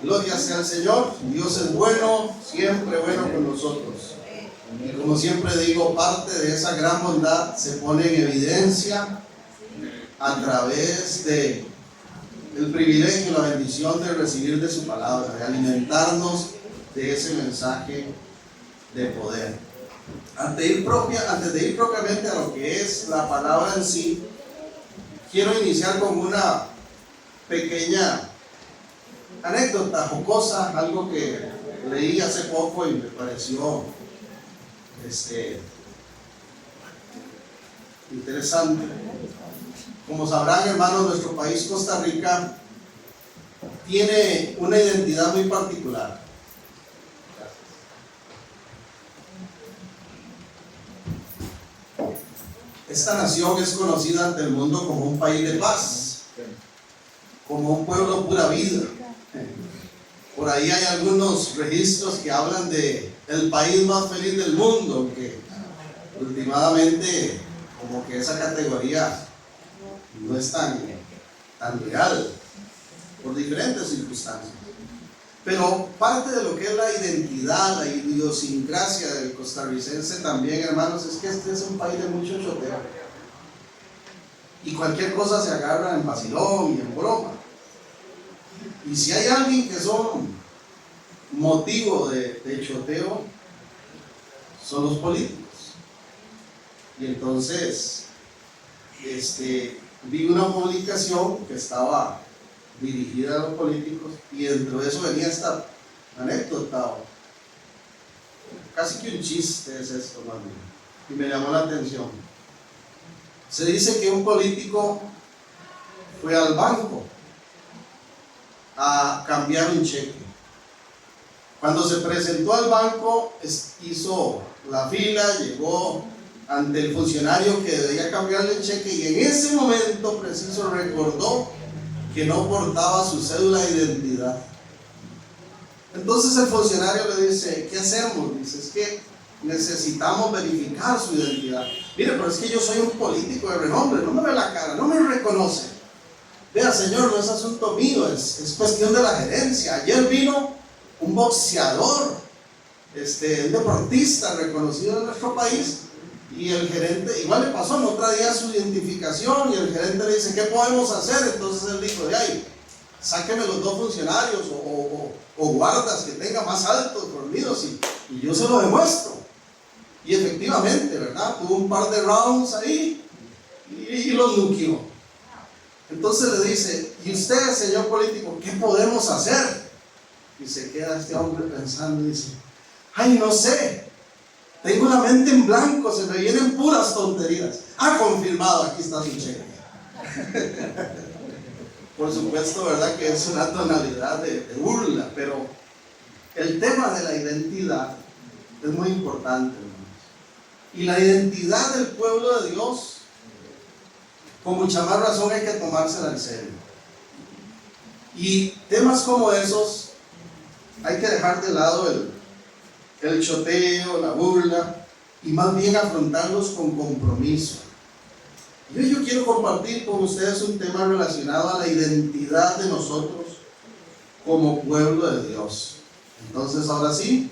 Gloria sea al Señor. Dios es bueno, siempre bueno con nosotros. Y como siempre digo, parte de esa gran bondad se pone en evidencia a través de el privilegio, la bendición de recibir de su palabra, de alimentarnos de ese mensaje de poder. Antes de ir propiamente a lo que es la palabra en sí, quiero iniciar con una pequeña anécdota jocosa, algo que leí hace poco y me pareció interesante. Como sabrán, hermanos, nuestro país, Costa Rica, tiene una identidad muy particular. Esta nación es conocida ante el mundo como un país de paz, como un pueblo pura vida. Por ahí hay algunos registros que hablan de el país más feliz del mundo, que últimamente como que esa categoría no es tan real, por diferentes circunstancias. Pero parte de lo que es la identidad, la idiosincrasia del costarricense también, hermanos, es que este es un país de mucho choteo. Y cualquier cosa se agarra en vacilón y en broma. Y si hay alguien que son motivo de choteo, son los políticos. Y entonces, vi una publicación que estaba dirigida a los políticos y dentro de eso venía esta anécdota, casi que un chiste es esto, hermano, y me llamó la atención. Se dice que un político fue al banco a cambiar un cheque. Cuando se presentó al banco, hizo la fila, llegó ante el funcionario que debía cambiarle el cheque y en ese momento preciso recordó que no portaba su cédula de identidad. Entonces el funcionario le dice: ¿qué hacemos? Dice: es que necesitamos verificar su identidad. Mire, pero es que yo soy un político de renombre, no me ve la cara, no me reconoce. Vea, señor, no es asunto mío, es cuestión de la gerencia. Ayer vino un boxeador, un deportista reconocido en nuestro país, y el gerente, igual le pasó, no traía su identificación, y el gerente le dice: ¿qué podemos hacer? Entonces él dijo: de ahí, sáqueme los dos funcionarios o guardas que tenga más altos, dormidos, y yo se lo demuestro. Y efectivamente, ¿verdad? Tuvo un par de rounds ahí y los nuqueó. Entonces le dice: ¿y usted, señor político, qué podemos hacer? Y se queda este hombre pensando y dice: ay, no sé, tengo la mente en blanco, se me vienen puras tonterías. Ah, confirmado, aquí está su cheque. Por supuesto, ¿verdad?, que es una tonalidad de burla, pero el tema de la identidad es muy importante, hermanos. Y la identidad del pueblo de Dios, con mucha más razón, hay que tomársela en serio. Y temas como esos hay que dejar de lado el choteo, la burla, y más bien afrontarlos con compromiso. Y hoy yo quiero compartir con ustedes un tema relacionado a la identidad de nosotros como pueblo de Dios. Entonces, ahora sí,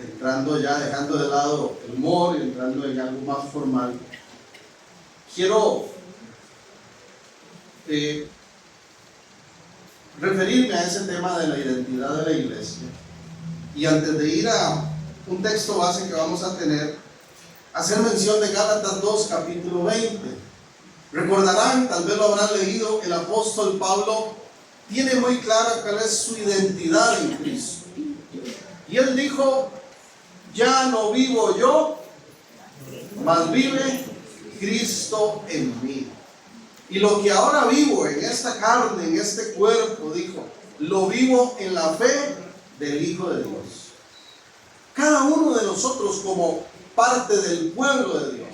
entrando ya, dejando de lado el humor y entrando en algo más formal, quiero referirme a ese tema de la identidad de la iglesia. Y antes de ir a un texto base que vamos a tener, hacer mención de Gálatas 2, capítulo 20. Recordarán, tal vez lo habrán leído, el apóstol Pablo tiene muy clara cuál es su identidad en Cristo. Y él dijo: ya no vivo yo, mas vive Cristo en mí. Y lo que ahora vivo en esta carne, en este cuerpo, dijo, lo vivo en la fe del Hijo de Dios. Cada uno de nosotros, como parte del pueblo de Dios,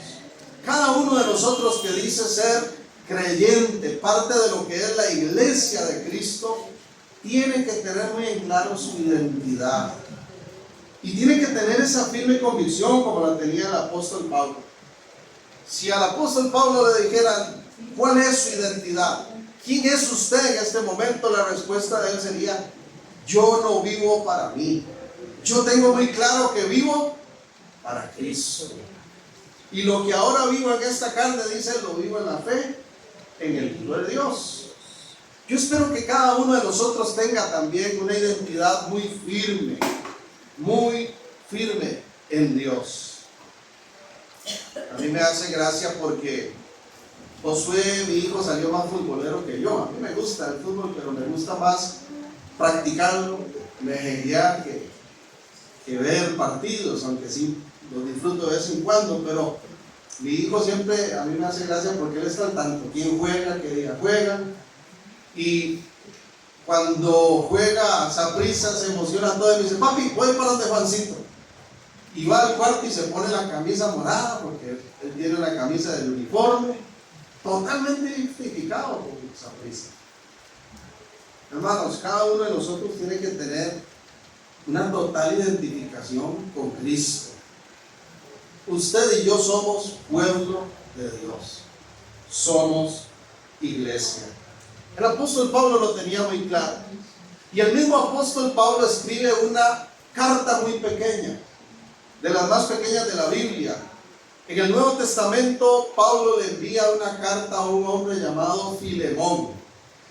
cada uno de nosotros que dice ser creyente, parte de lo que es la iglesia de Cristo, tiene que tener muy en claro su identidad. Y tiene que tener esa firme convicción como la tenía el apóstol Pablo. Si al apóstol Pablo le dijeran: ¿cuál es su identidad? ¿Quién es usted en este momento? La respuesta de él sería: yo no vivo para mí. Yo tengo muy claro que vivo para Cristo. Y lo que ahora vivo en esta carne, dice, lo vivo en la fe, en el Hijo de Dios. Yo espero que cada uno de nosotros tenga también una identidad muy firme en Dios. A mí me hace gracia porque Josué, mi hijo, salió más futbolero que yo. A mí me gusta el fútbol, pero me gusta más practicarlo, mejenguear que ver partidos, aunque sí los disfruto de vez en cuando. Pero mi hijo siempre, a mí me hace gracia porque él está al tanto. ¿Quién juega? ¿Qué día juegan? Y cuando juega Saprissa se emociona todo y me dice, papi, voy para donde Juancito. Y va al cuarto y se pone la camisa morada, porque él tiene la camisa del uniforme, totalmente identificado con Saprissa. Hermanos, cada uno de nosotros tiene que tener una total identificación con Cristo. Usted y yo somos pueblo de Dios, somos iglesia. El apóstol Pablo lo tenía muy claro. Y el mismo apóstol Pablo escribe una carta muy pequeña, de las más pequeñas de la Biblia. En el Nuevo Testamento, Pablo le envía una carta a un hombre llamado Filemón.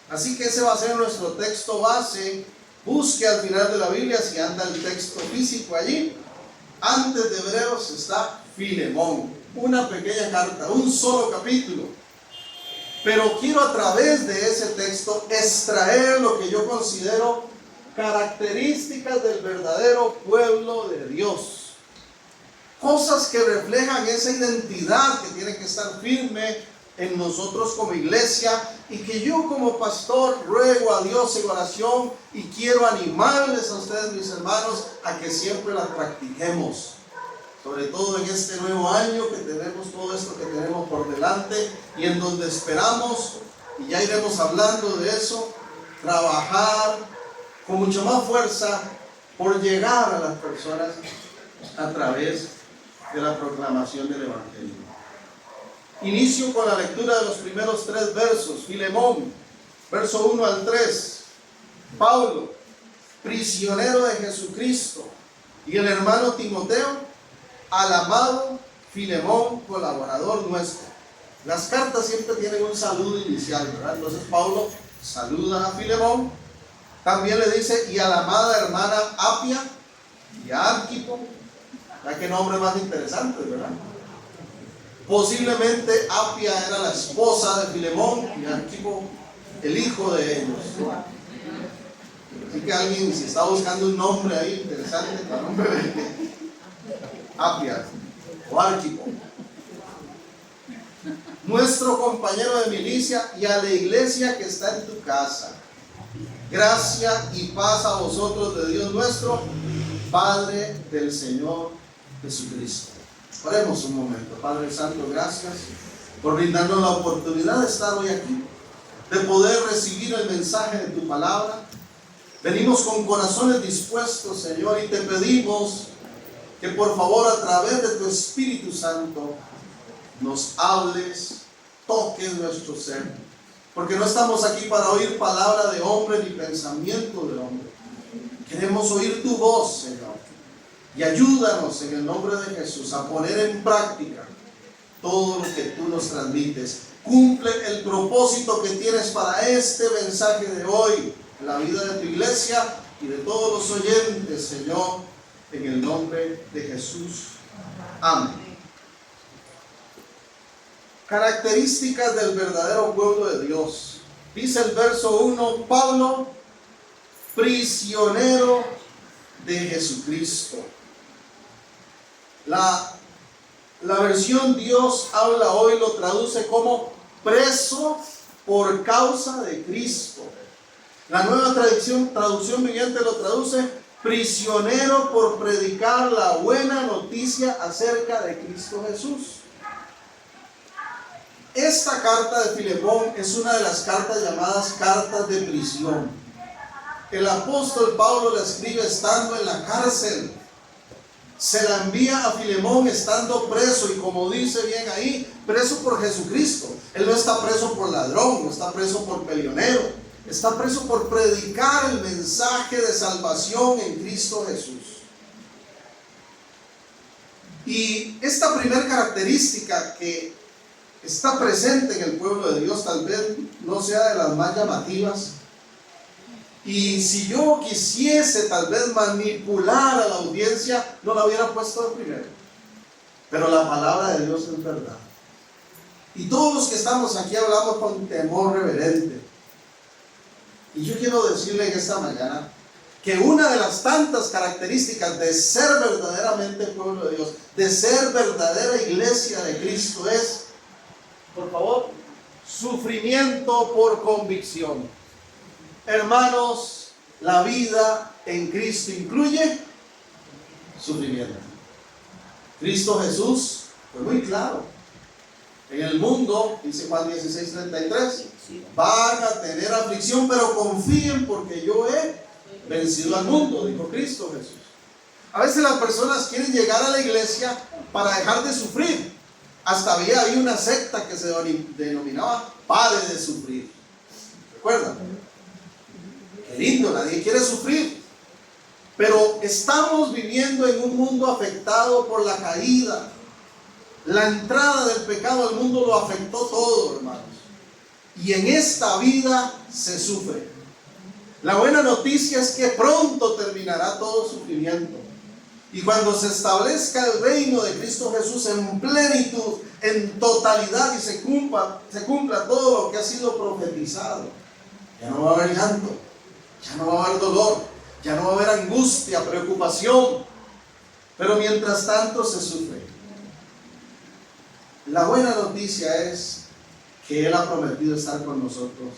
Así que ese va a ser nuestro texto base. Busque al final de la Biblia si anda el texto físico allí. Antes de Hebreos está Filemón. Una pequeña carta, un solo capítulo. Pero quiero a través de ese texto extraer lo que yo considero características del verdadero pueblo de Dios. Cosas que reflejan esa identidad que tiene que estar firme en nosotros como iglesia y que yo como pastor ruego a Dios en oración y quiero animarles a ustedes, mis hermanos, a que siempre las practiquemos. Sobre todo en este nuevo año que tenemos todo esto que tenemos por delante y en donde esperamos, y ya iremos hablando de eso, trabajar con mucha más fuerza por llegar a las personas a través de la proclamación del Evangelio. Inicio con la lectura de los primeros 3 versos. Filemón, verso 1 al 3. Pablo, prisionero de Jesucristo, y el hermano Timoteo, al amado Filemón, colaborador nuestro. Las cartas siempre tienen un saludo inicial, ¿verdad? Entonces Pablo saluda a Filemón, también le dice, y a la amada hermana Apia y a Arquipo. ¿Ya qué nombre más interesante, verdad? Posiblemente Apia era la esposa de Filemón y Arquipo el hijo de ellos. Así que alguien, si está buscando un nombre ahí interesante, para nombre de Apia o Arquipo, nuestro compañero de milicia, y a la iglesia que está en tu casa. Gracia y paz a vosotros de Dios nuestro, Padre del Señor Jesucristo. Oremos un momento. Padre Santo, gracias por brindarnos la oportunidad de estar hoy aquí, de poder recibir el mensaje de tu palabra. Venimos con corazones dispuestos, Señor, y te pedimos que por favor a través de tu Espíritu Santo nos hables, toques nuestro ser, porque no estamos aquí para oír palabra de hombre ni pensamiento de hombre. Queremos oír tu voz, Señor, y ayúdanos en el nombre de Jesús a poner en práctica todo lo que tú nos transmites. Cumple el propósito que tienes para este mensaje de hoy en la vida de tu iglesia y de todos los oyentes, Señor, en el nombre de Jesús. Amén. Características del verdadero pueblo de Dios. Dice el verso 1, Pablo, prisionero de Jesucristo. La versión Dios habla hoy lo traduce como preso por causa de Cristo. La nueva traducción viviente lo traduce prisionero por predicar la buena noticia acerca de Cristo Jesús. Esta carta de Filemón es una de las cartas llamadas cartas de prisión. El apóstol Pablo la escribe estando en la cárcel. Se la envía a Filemón estando preso, y como dice bien ahí, preso por Jesucristo. Él no está preso por ladrón, no está preso por peleonero. está preso por predicar el mensaje de salvación en Cristo Jesús. Y esta primera característica que está presente en el pueblo de Dios tal vez no sea de las más llamativas. Y si yo quisiese tal vez manipular a la audiencia, no la hubiera puesto de primero. Pero la palabra de Dios es verdad. Y todos los que estamos aquí hablamos con temor reverente. Y yo quiero decirle en esta mañana que una de las tantas características de ser verdaderamente pueblo de Dios, de ser verdadera iglesia de Cristo es, por favor, sufrimiento por convicción. Hermanos, la vida en Cristo incluye sufrimiento. Cristo Jesús fue muy claro. En el mundo, dice Juan 16:33, van a tener aflicción, pero confíen porque yo he vencido al mundo, dijo Cristo Jesús. A veces las personas quieren llegar a la iglesia para dejar de sufrir. Hasta había una secta que se denominaba Pare de Sufrir. ¿Recuerdan? Qué lindo, nadie quiere sufrir. Pero estamos viviendo en un mundo afectado por la caída. La entrada del pecado al mundo lo afectó todo, hermanos. Y en esta vida se sufre. La buena noticia es que pronto terminará todo sufrimiento. Y cuando se establezca el reino de Cristo Jesús en plenitud, en totalidad, y se cumpla todo lo que ha sido profetizado, ya no va a haber llanto, ya no va a haber dolor, ya no va a haber angustia, preocupación. Pero mientras tanto se sufre. La buena noticia es que Él ha prometido estar con nosotros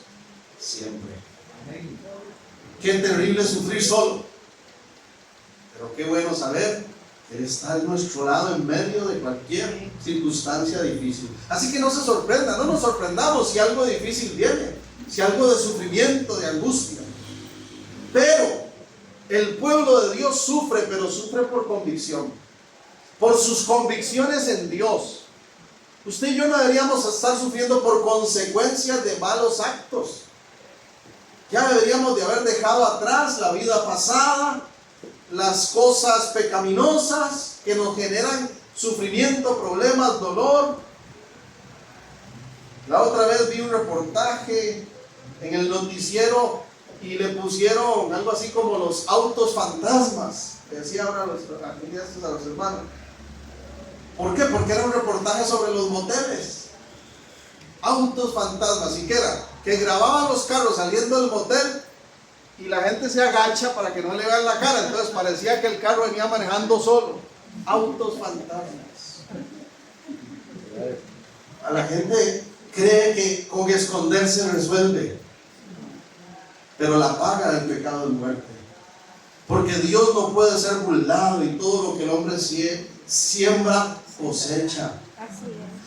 siempre. Qué terrible sufrir solo, pero qué bueno saber que Él está a nuestro lado en medio de cualquier circunstancia difícil. Así que no se sorprenda, no nos sorprendamos si algo difícil viene, si algo de sufrimiento, de angustia. Pero el pueblo de Dios sufre, pero sufre por convicción, por sus convicciones en Dios. Usted y yo no deberíamos estar sufriendo por consecuencias de malos actos. Ya deberíamos de haber dejado atrás la vida pasada, las cosas pecaminosas que nos generan sufrimiento, problemas, dolor. La otra vez vi un reportaje en el noticiero y le pusieron algo así como los autos fantasmas, que decía ahora a los hermanos. ¿Por qué? Porque era un reportaje sobre los moteles. Autos fantasmas. ¿Y qué era? Que grababan los carros saliendo del motel y la gente se agacha para que no le vean la cara. Entonces parecía que el carro venía manejando solo. Autos fantasmas. A la gente cree que con esconderse resuelve. Pero la paga del pecado es muerte. Porque Dios no puede ser burlado y todo lo que el hombre siembra cosecha.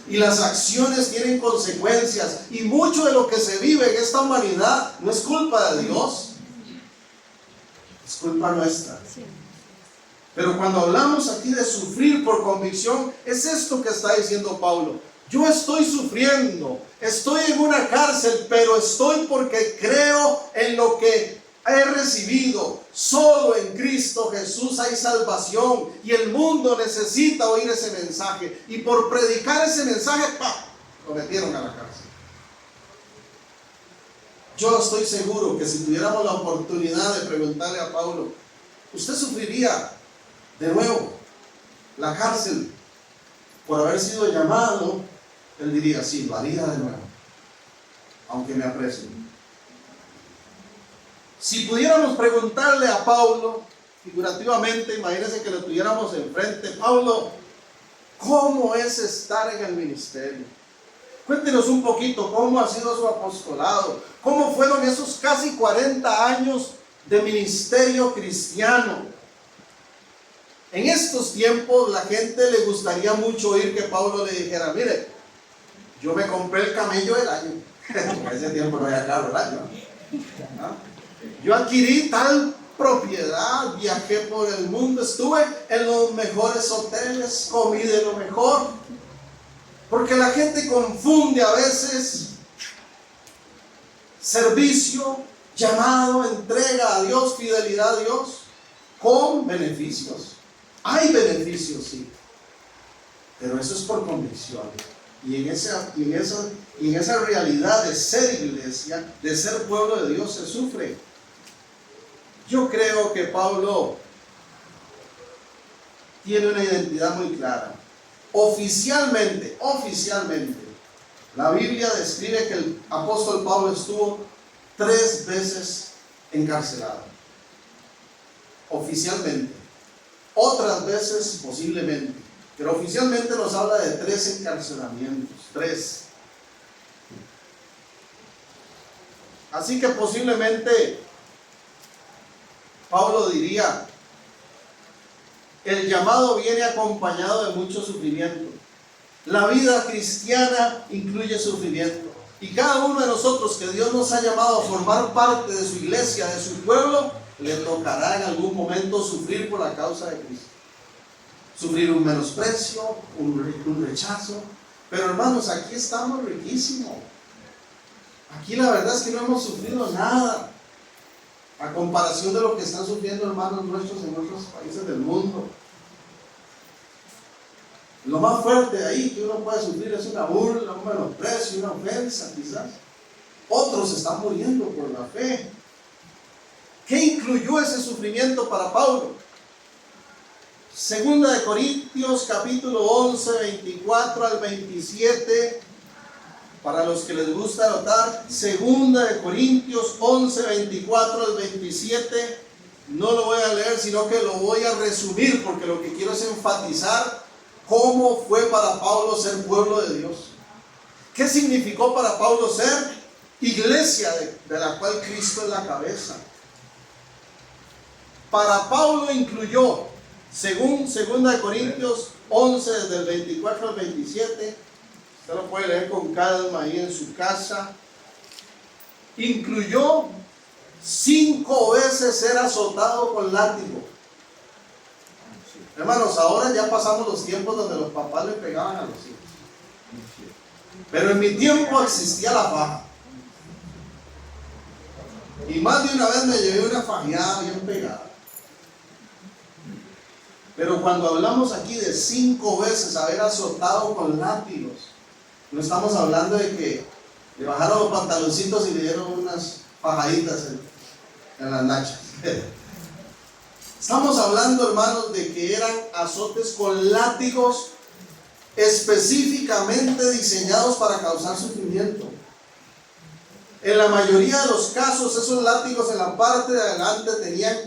Y las acciones tienen consecuencias. Y mucho de lo que se vive en esta humanidad no es culpa de Dios, es culpa nuestra. Pero cuando hablamos aquí de sufrir por convicción, es esto que está diciendo Pablo. Yo estoy sufriendo, estoy en una cárcel, pero estoy porque creo en lo que he recibido. Solo en Cristo Jesús hay salvación y el mundo necesita oír ese mensaje. Y por predicar ese mensaje, ¡pam!, lo metieron a la cárcel. Yo estoy seguro que si tuviéramos la oportunidad de preguntarle a Pablo, ¿usted sufriría de nuevo la cárcel por haber sido llamado? Él diría, sí, lo haría de nuevo, aunque me aprecien. Si pudiéramos preguntarle a Pablo, figurativamente, imagínense que lo tuviéramos enfrente, Pablo, ¿cómo es estar en el ministerio? Cuéntenos un poquito cómo ha sido su apostolado, cómo fueron esos casi 40 años de ministerio cristiano. En estos tiempos la gente le gustaría mucho oír que Pablo le dijera, mire, yo me compré el camello del año. En ese tiempo no había carro del año, ¿no? Yo adquirí tal propiedad, viajé por el mundo, estuve en los mejores hoteles, comí de lo mejor. Porque la gente confunde a veces servicio, llamado, entrega a Dios, fidelidad a Dios, con beneficios. Hay beneficios, sí, pero eso es por convicción. Y en esa realidad de ser iglesia, de ser pueblo de Dios, se sufre. Yo creo que Pablo tiene una identidad muy clara. Oficialmente, la Biblia describe que el apóstol Pablo estuvo 3 veces encarcelado. Oficialmente. Otras veces posiblemente. Pero oficialmente nos habla de 3 encarcelamientos. 3. Así que posiblemente Pablo diría: el llamado viene acompañado de mucho sufrimiento. La vida cristiana incluye sufrimiento. Y cada uno de nosotros que Dios nos ha llamado a formar parte de su iglesia, de su pueblo, le tocará en algún momento sufrir por la causa de Cristo. Sufrir un menosprecio, un rechazo. Pero hermanos, aquí estamos riquísimos. Aquí la verdad es que no hemos sufrido nada a comparación de lo que están sufriendo hermanos nuestros en otros países del mundo. Lo más fuerte ahí que uno puede sufrir es una burla, un menosprecio, una ofensa quizás. Otros están muriendo por la fe. ¿Qué incluyó ese sufrimiento para Pablo? Segunda de Corintios capítulo 11, 24 al 27. Para los que les gusta anotar, Segunda de Corintios 11, 24 al 27. No lo voy a leer, sino que lo voy a resumir, porque lo que quiero es enfatizar cómo fue para Pablo ser pueblo de Dios. ¿Qué significó para Pablo ser iglesia de la cual Cristo es la cabeza? Para Pablo incluyó, según 2 Corintios 11, desde el 24 al 27, usted lo puede leer con calma ahí en su casa, incluyó 5 veces ser azotado con látigo. Hermanos, ahora ya pasamos los tiempos donde los papás le pegaban a los hijos. Pero en mi tiempo existía la faja. Y más de una vez me llevé una fajeada bien pegada. Pero cuando hablamos aquí de 5 veces haber azotado con látigos, no estamos hablando de que le bajaron los pantaloncitos y le dieron unas fajaditas en las nachas. Estamos hablando, hermanos, de que eran azotes con látigos específicamente diseñados para causar sufrimiento. En la mayoría de los casos, esos látigos en la parte de adelante tenían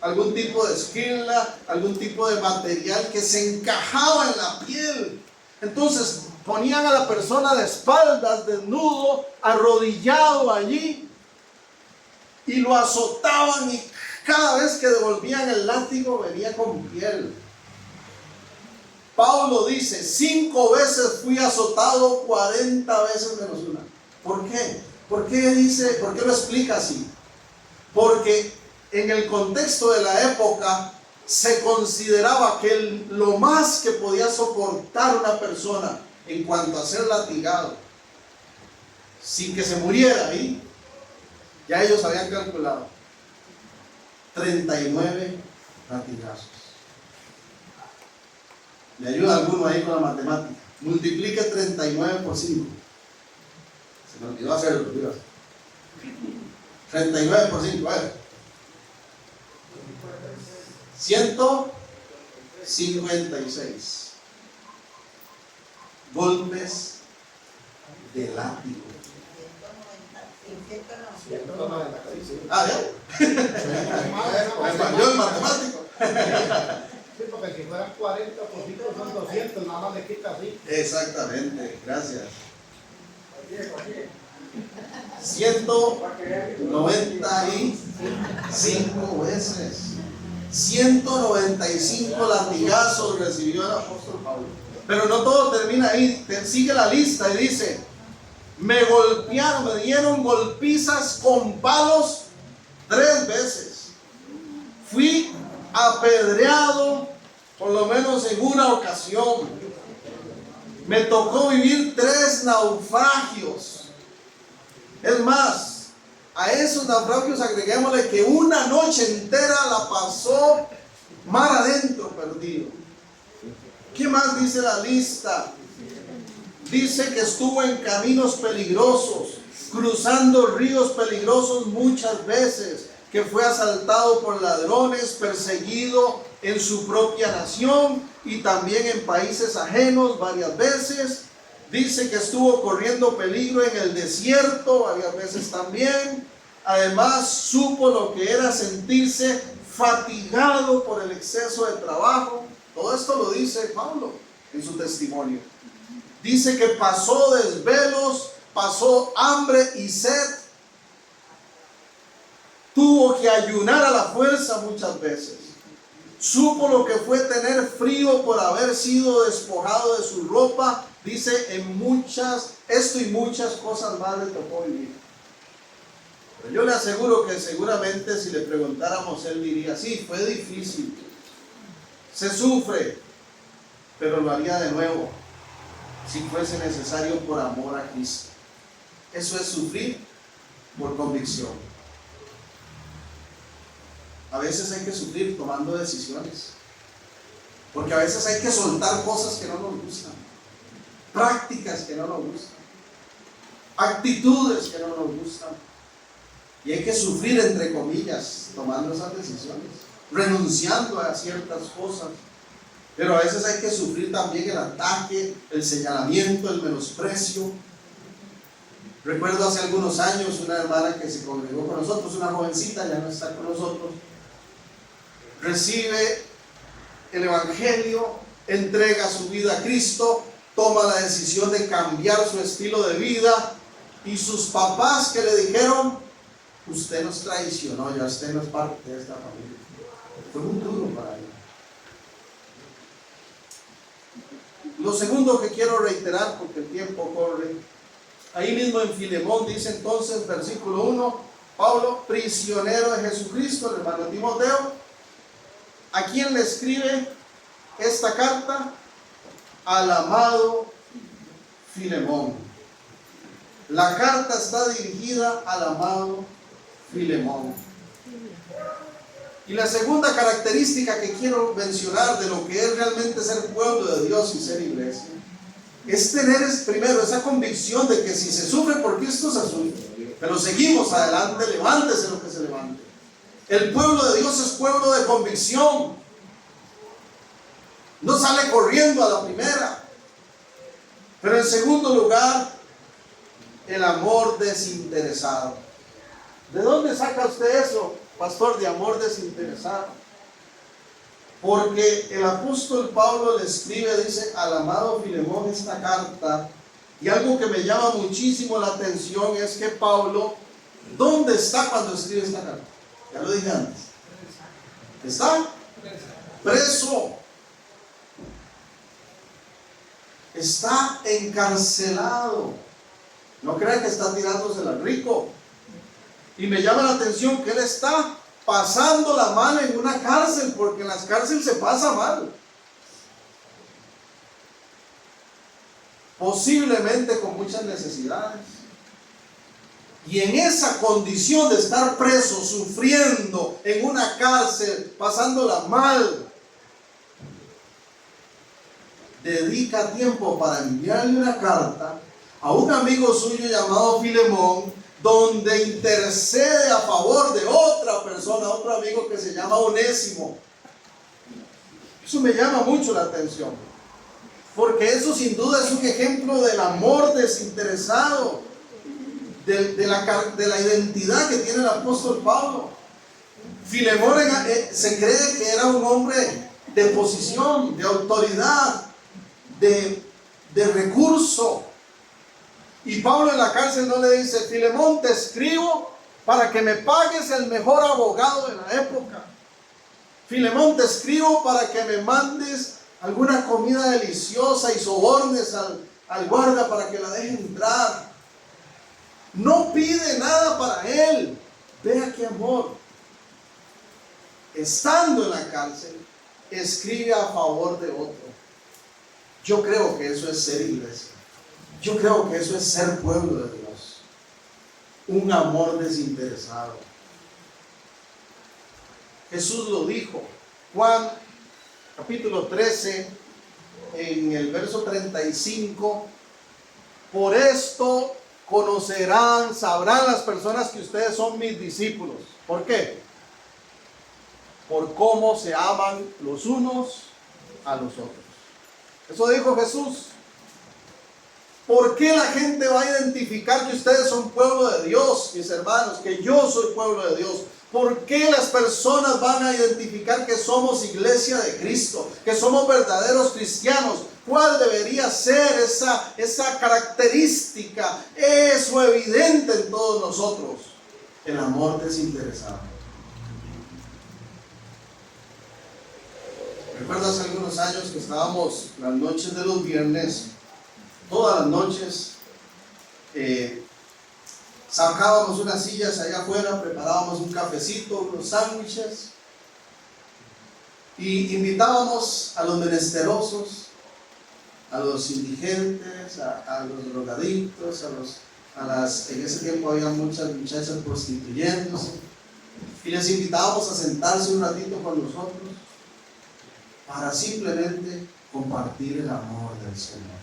algún tipo de esquila, algún tipo de material que se encajaba en la piel. Entonces ponían a la persona de espaldas, desnudo, arrodillado allí, y lo azotaban, y cada vez que devolvían el látigo venía con piel. Pablo dice: 5 veces fui azotado, 40 veces menos una. ¿Por qué? ¿Por qué lo explica así? Porque en el contexto de la época se consideraba que lo más que podía soportar una persona en cuanto a ser latigado sin que se muriera ahí, ya ellos habían calculado 39 latigazos. ¿Me ayuda alguno ahí con la matemática? Multiplique 39 por 5. Se me olvidó hacerlo, Dios. 39 por 5, a ver. 156 golpes de látigo. Ah, ¿ya? Español, matemático. Sí, porque si fueran 40 por 5 son 200, nada más le quita así. Exactamente, gracias. 195 veces. 195 latigazos recibió el apóstol Pablo. Pero no todo termina ahí, sigue la lista y dice: me golpearon, me dieron golpizas con palos 3 veces. Fui apedreado por lo menos en una ocasión. Me tocó vivir 3 naufragios. Es más, A esos naufragios agreguémosle que una noche entera la pasó mar adentro perdido. ¿Qué más dice la lista? Dice que estuvo en caminos peligrosos, cruzando ríos peligrosos muchas veces, que fue asaltado por ladrones, perseguido en su propia nación y también en países ajenos varias veces. Dice que estuvo corriendo peligro en el desierto varias veces también. Además, supo lo que era sentirse fatigado por el exceso de trabajo. Todo esto lo dice Pablo en su testimonio. Dice que pasó desvelos, pasó hambre y sed. Tuvo que ayunar a la fuerza muchas veces. Supo lo que fue tener frío por haber sido despojado de su ropa. Dice esto y muchas cosas más le tocó vivir. Pero yo le aseguro que seguramente si le preguntáramos, él diría, sí, fue difícil, se sufre, pero lo haría de nuevo, si fuese necesario por amor a Cristo. Eso es sufrir por convicción. A veces hay que sufrir tomando decisiones, porque a veces hay que soltar cosas que no nos gustan, prácticas que no nos gustan, actitudes que no nos gustan, y hay que sufrir entre comillas tomando esas decisiones, renunciando a ciertas cosas. Pero a veces hay que sufrir también el ataque, el señalamiento, el menosprecio. Recuerdo hace algunos años una hermana que se congregó con nosotros, una jovencita, ya no está con nosotros, recibe el Evangelio, entrega su vida a Cristo, toma la decisión de cambiar su estilo de vida, y sus papás que le dijeron, usted nos traicionó, ya usted no es parte de esta familia. Fue muy duro para ella. Lo segundo que quiero reiterar, porque el tiempo corre, ahí mismo en Filemón dice entonces, versículo 1, Pablo, prisionero de Jesucristo, el hermano Timoteo, ¿a quién le escribe esta carta? Al amado Filemón. La carta está dirigida al amado Filemón. Y la segunda característica que quiero mencionar de lo que es realmente ser pueblo de Dios y ser iglesia, es tener primero esa convicción de que si se sufre por Cristo, se sufre. Pero seguimos adelante, levántese lo que se levante. El pueblo de Dios es pueblo de convicción. No sale corriendo a la primera. Pero en segundo lugar, el amor desinteresado. ¿De dónde saca usted eso, pastor, de amor desinteresado? Porque el apóstol Pablo le escribe, dice, al amado Filemón esta carta, y algo que me llama muchísimo la atención es que Pablo, ¿dónde está cuando escribe esta carta? Ya lo dije antes. ¿Está? Preso. Está encarcelado. No crean que está tirándosela rico. Y me llama la atención que él está pasando la mano en una cárcel, porque en las cárceles se pasa mal. Posiblemente con muchas necesidades. Y en esa condición de estar preso, sufriendo en una cárcel, pasándola mal, dedica tiempo para enviarle una carta a un amigo suyo llamado Filemón, donde intercede a favor de otra persona, otro amigo que se llama Onésimo. Eso me llama mucho la atención, porque eso sin duda es un ejemplo del amor desinteresado, de la identidad que tiene el apóstol Pablo. Filemón se cree que era un hombre de posición, de autoridad, de recurso. Y Pablo en la cárcel no le dice, Filemón, te escribo para que me pagues el mejor abogado de la época. Filemón, te escribo para que me mandes alguna comida deliciosa y sobornes al guarda para que la deje entrar. No pide nada para él. Vea qué amor. Estando en la cárcel, escribe a favor de otro. Yo creo que eso es ser iglesia. Yo creo que eso es ser pueblo de Dios. un amor desinteresado. Jesús lo dijo. Juan capítulo 13, en el verso 35, por esto conocerán, sabrán las personas que ustedes son mis discípulos. ¿Por qué? Por cómo se aman los unos a los otros. Eso dijo Jesús. ¿Por qué la gente va a identificar que ustedes son pueblo de Dios, mis hermanos? Que yo soy pueblo de Dios. ¿Por qué las personas van a identificar que somos iglesia de Cristo? Que somos verdaderos cristianos. ¿Cuál debería ser esa característica? Eso evidente en todos nosotros. El amor desinteresado. Recuerdo hace algunos años que estábamos las noches de los viernes, todas las noches, sacábamos unas sillas allá afuera, preparábamos un cafecito, unos sándwiches y invitábamos a los menesterosos, a los indigentes, a los drogadictos, en ese tiempo había muchas muchachas prostituyéndose, y les invitábamos a sentarse un ratito con nosotros para simplemente compartir el amor del Señor.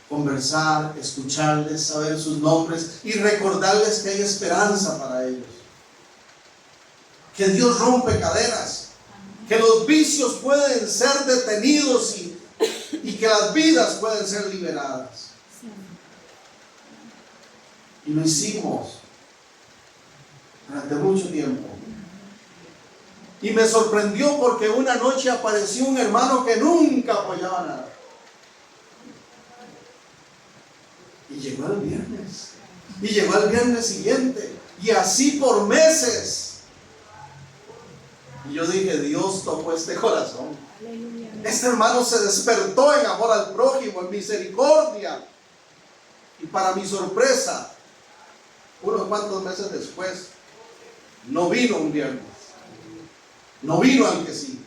Conversar, escucharles, saber sus nombres y recordarles que hay esperanza para ellos. Que Dios rompe cadenas, que los vicios pueden ser detenidos y que las vidas pueden ser liberadas. Y lo hicimos durante mucho tiempo. Y me sorprendió porque una noche apareció un hermano que nunca apoyaba nada. Y llegó el viernes. Y llegó el viernes siguiente. Y así por meses. Y yo dije, Dios tocó este corazón. Este hermano se despertó en amor al prójimo, en misericordia. Y para mi sorpresa, unos cuantos meses después, no vino un viernes. No vino al que sí.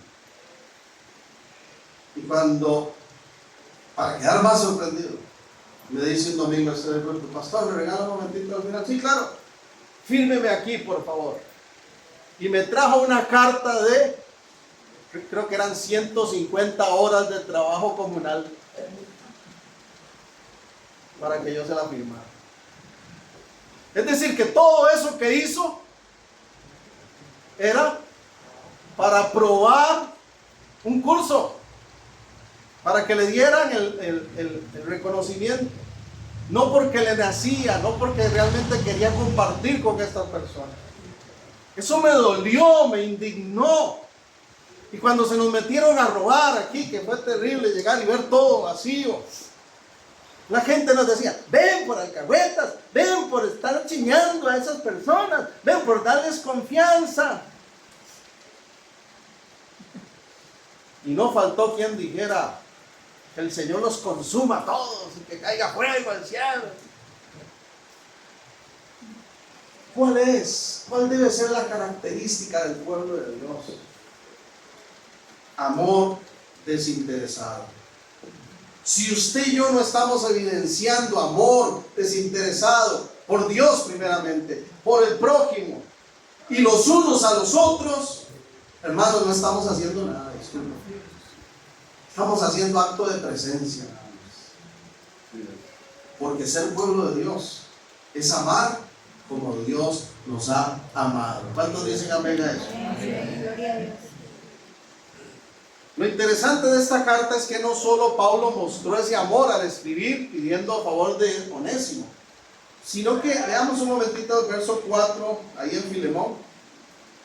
Y cuando, para quedar más sorprendido, me dice un domingo este pastor, ¿me regala un momentito al final? Sí, claro. Fírmeme aquí, por favor. Y me trajo una carta de, creo que eran 150 horas de trabajo comunal para que yo se la firmara. Es decir, que todo eso que hizo era para aprobar un curso, para que le dieran el reconocimiento, no porque le nacía, no porque realmente quería compartir con estas personas. Eso me dolió, me indignó. Y cuando se nos metieron a robar aquí, que fue terrible llegar y ver todo vacío, la gente nos decía, ven por alcahuetas, ven por estar chiñando a esas personas, ven por darles confianza. Y no faltó quien dijera que el Señor los consuma a todos y que caiga fuego al cielo. ¿Cuál es? ¿Cuál debe ser la característica del pueblo de Dios? Amor desinteresado. Si usted y yo no estamos evidenciando amor desinteresado por Dios primeramente, por el prójimo y los unos a los otros, hermanos, no estamos haciendo nada. Estamos haciendo acto de presencia. Porque ser pueblo de Dios es amar como Dios nos ha amado. ¿Cuántos dicen amén a eso? Gloria a Dios. Lo interesante de esta carta es que no solo Pablo mostró ese amor al escribir pidiendo a favor de Onésimo, sino que veamos un momentito el verso 4 ahí en Filemón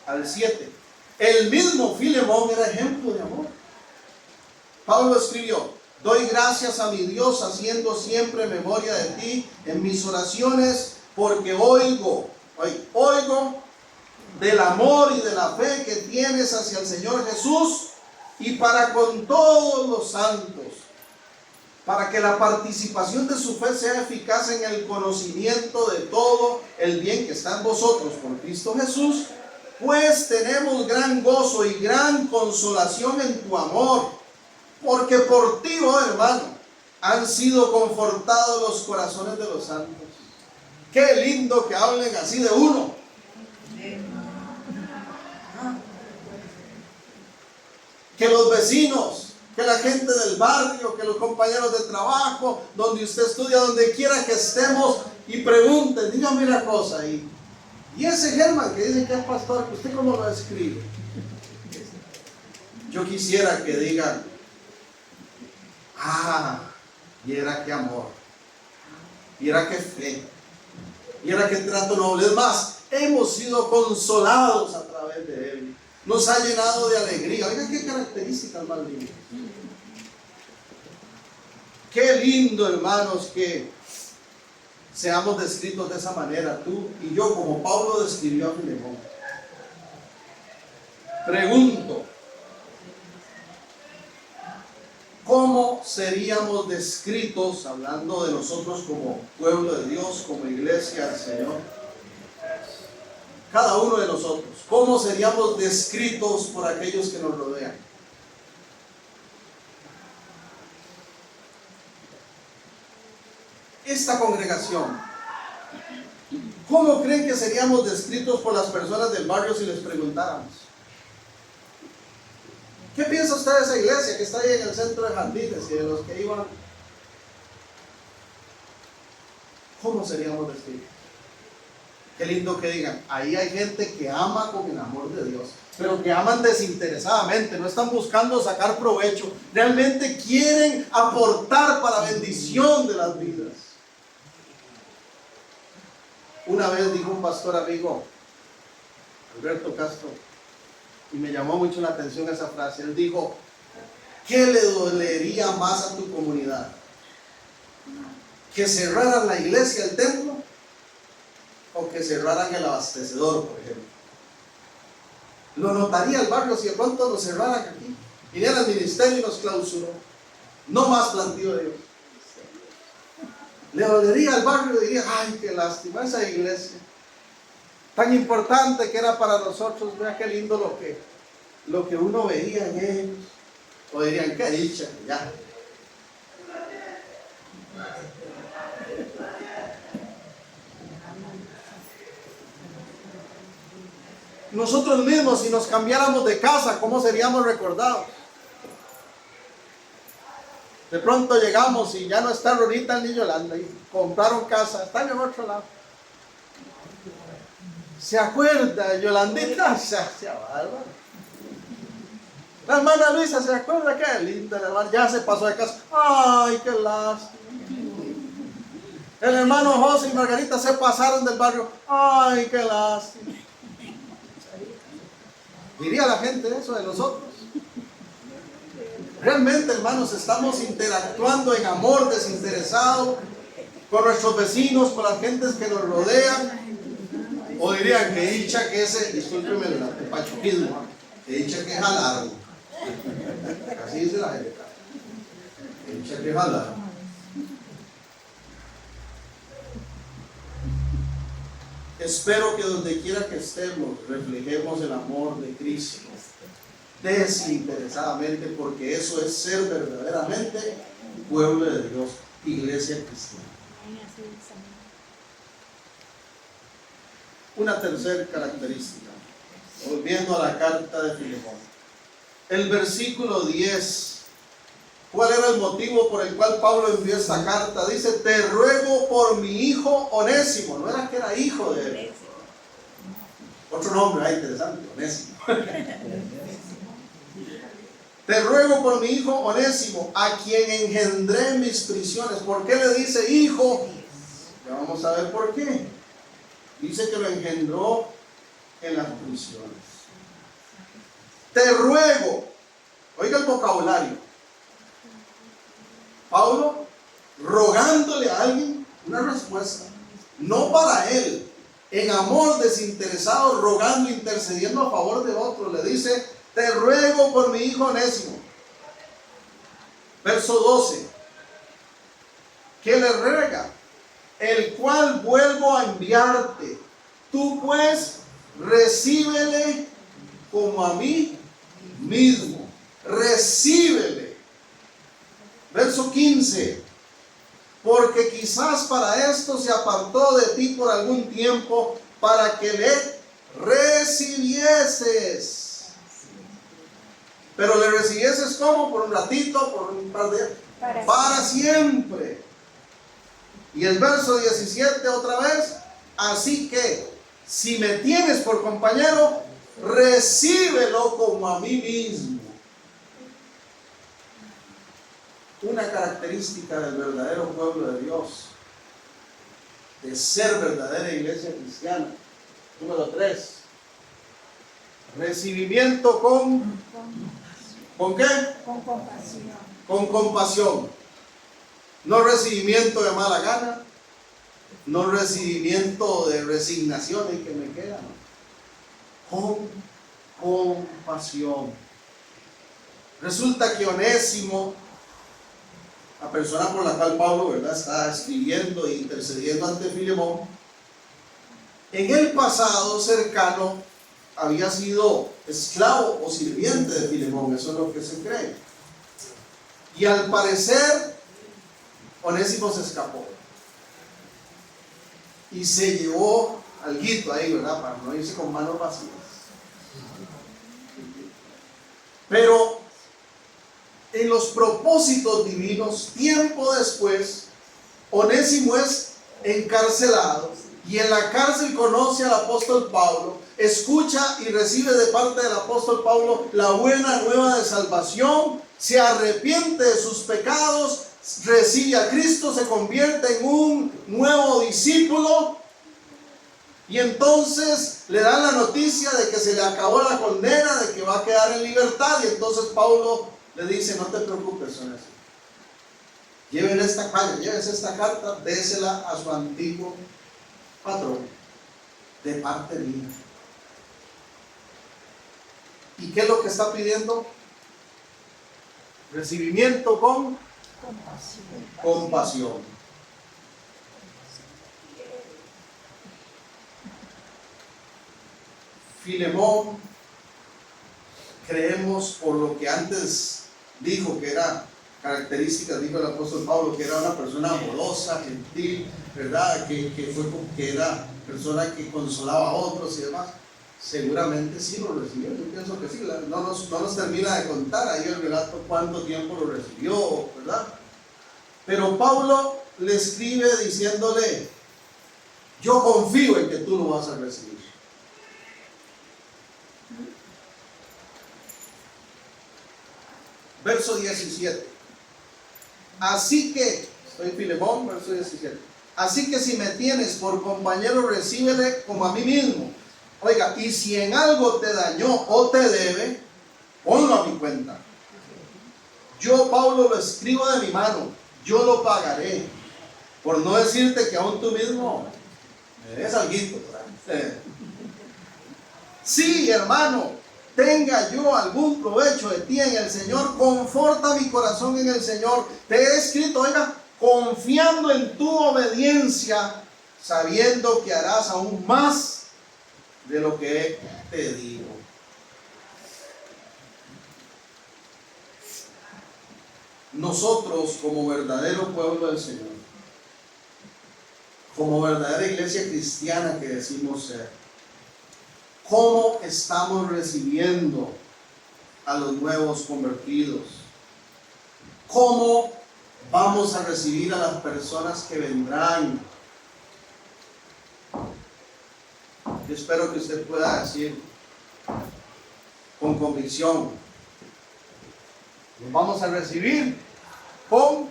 al 7. El mismo Filemón era ejemplo de amor. Pablo escribió, doy gracias a mi Dios haciendo siempre memoria de ti en mis oraciones, porque oigo del amor y de la fe que tienes hacia el Señor Jesús y para con todos los santos, para que la participación de su fe sea eficaz en el conocimiento de todo el bien que está en vosotros por Cristo Jesús, pues tenemos gran gozo y gran consolación en tu amor, porque por ti, oh hermano, han sido confortados los corazones de los santos. Qué lindo que hablen así de uno. Que los vecinos, que la gente del barrio, que los compañeros de trabajo, donde usted estudia, donde quiera que estemos, y pregunten, dígame una cosa, y ese Germán que dice que es pastor, ¿usted cómo lo describe? Yo quisiera que digan, viera qué amor, viera qué fe, viera qué trato noble. Es más, hemos sido consolados a través de él. Nos ha llenado de alegría. Oiga qué características más lindas. Qué lindo, hermanos, que seamos descritos de esa manera, tú y yo, como Pablo describió a Filemón. Pregunto, ¿cómo seríamos descritos, hablando de nosotros como pueblo de Dios, como iglesia del Señor? Cada uno de nosotros, ¿cómo seríamos descritos por aquellos que nos rodean? Esta congregación, ¿cómo creen que seríamos descritos por las personas del barrio si les preguntáramos? ¿Qué piensa usted de esa iglesia que está ahí en el centro de Jardines y de los que iban? ¿Cómo seríamos descritos? Qué lindo que digan, ahí hay gente que ama con el amor de Dios, pero que aman desinteresadamente, no están buscando sacar provecho, realmente quieren aportar para bendición de las vidas. Una vez dijo un pastor amigo, Alberto Castro, y me llamó mucho la atención esa frase. Él dijo, ¿qué le dolería más a tu comunidad? ¿Que cerraran la iglesia, el templo? ¿O que cerraran el abastecedor, por ejemplo? Lo notaría el barrio si de pronto lo cerraran aquí. Viniera al ministerio y nos clausuró. No más plantío de Dios. Le dolería al barrio y diría, ay, qué lástima, esa iglesia tan importante que era para nosotros, vea qué lindo lo que uno veía en ellos. O dirían, qué dicha, ya. Nosotros mismos, si nos cambiáramos de casa, ¿cómo seríamos recordados? De pronto llegamos y ya no está Ronita ni Yolanda y compraron casa, están en otro lado. ¿Se acuerda Yolandita? Se bárbaro. La hermana Luisa, ¿se acuerda? Qué linda la hermana, ya se pasó de casa. Ay, qué lástima. El hermano José y Margarita se pasaron del barrio. Ay, qué lástima. Diría la gente eso de nosotros. Realmente, hermanos, estamos interactuando en amor desinteresado con nuestros vecinos, con las gentes que nos rodean. O dirían que dicha que ese, discúlpeme el pachuquismo, que dicha que es largo. Así dice la gente. Que dicha que es largo. Espero que donde quiera que estemos reflejemos el amor de Cristo desinteresadamente, porque eso es ser verdaderamente pueblo de Dios, iglesia cristiana. Una tercera característica, volviendo a la carta de Filemón, el versículo 10. ¿Cuál era el motivo por el cual Pablo envió esta carta? Dice, te ruego por mi hijo Onésimo. No era que era hijo de él. Otro nombre, interesante, Onésimo. Te ruego por mi hijo Onésimo, a quien engendré en mis prisiones. ¿Por qué le dice hijo? Ya vamos a ver por qué. Dice que lo engendró en las prisiones. Te ruego. Oiga el vocabulario. Pablo rogándole a alguien una respuesta, no para él, en amor desinteresado, rogando, intercediendo a favor de otro. Le dice, te ruego por mi hijo Onésimo. Verso 12. ¿Qué le ruega? El cual vuelvo a enviarte. Tú pues recíbele como a mí mismo. Recíbele. Verso 15. porque quizás para esto se apartó de ti por algún tiempo, para que le recibieses. Pero le recibieses ¿cómo? Por un ratito, por un par de días, para siempre. Y el verso 17 otra vez, así que si me tienes por compañero, recíbelo como a mí mismo. Una característica del verdadero pueblo de Dios, de ser verdadera iglesia cristiana. Número 3, recibimiento ¿con qué? Con compasión. Con compasión. No recibimiento de mala gana, no recibimiento de resignación y que me queda, no. Con compasión. Resulta que Onésimo, la persona por la cual Pablo, ¿verdad?, está escribiendo e intercediendo ante Filemón, en el pasado cercano había sido esclavo o sirviente de Filemón, eso es lo que se cree. Y al parecer, Onésimo se escapó y se llevó alguito ahí, ¿verdad?, para no irse con manos vacías. Pero en los propósitos divinos, tiempo después, Onésimo es encarcelado y en la cárcel conoce al apóstol Pablo, escucha y recibe de parte del apóstol Pablo la buena nueva de salvación, se arrepiente de sus pecados, recibe a Cristo, se convierte en un nuevo discípulo y entonces le dan la noticia de que se le acabó la condena, de que va a quedar en libertad, y entonces Pablo le dice: no te preocupes, Onésimo, llévese esta carta, désela a su antiguo patrón de parte mía. ¿Y qué es lo que está pidiendo? Recibimiento con compasión. Filemón, creemos por lo que antes dijo que era características, dijo el apóstol Pablo, que era una persona amorosa, gentil, ¿verdad? Que era persona que consolaba a otros y demás. Seguramente sí lo recibió, yo pienso que sí. No nos termina de contar ahí el relato cuánto tiempo lo recibió, ¿verdad? Pero Pablo le escribe diciéndole: yo confío en que tú lo vas a recibir. Verso 17. Así que, estoy Filemón, verso 17. Así que si me tienes por compañero, recíbele como a mí mismo. Oiga, y si en algo te dañó o te debe, ponlo a mi cuenta. Yo, Pablo, lo escribo de mi mano, yo lo pagaré. Por no decirte que aún tú mismo me des alguito. Sí, hermano, tenga yo algún provecho de ti en el Señor, conforta mi corazón en el Señor. Te he escrito, oiga, confiando en tu obediencia, sabiendo que harás aún más de lo que te digo. Nosotros, como verdadero pueblo del Señor, como verdadera iglesia cristiana que decimos ser, ¿cómo estamos recibiendo a los nuevos convertidos? ¿Cómo vamos a recibir a las personas que vendrán? Yo espero que usted pueda decir con convicción: los vamos a recibir con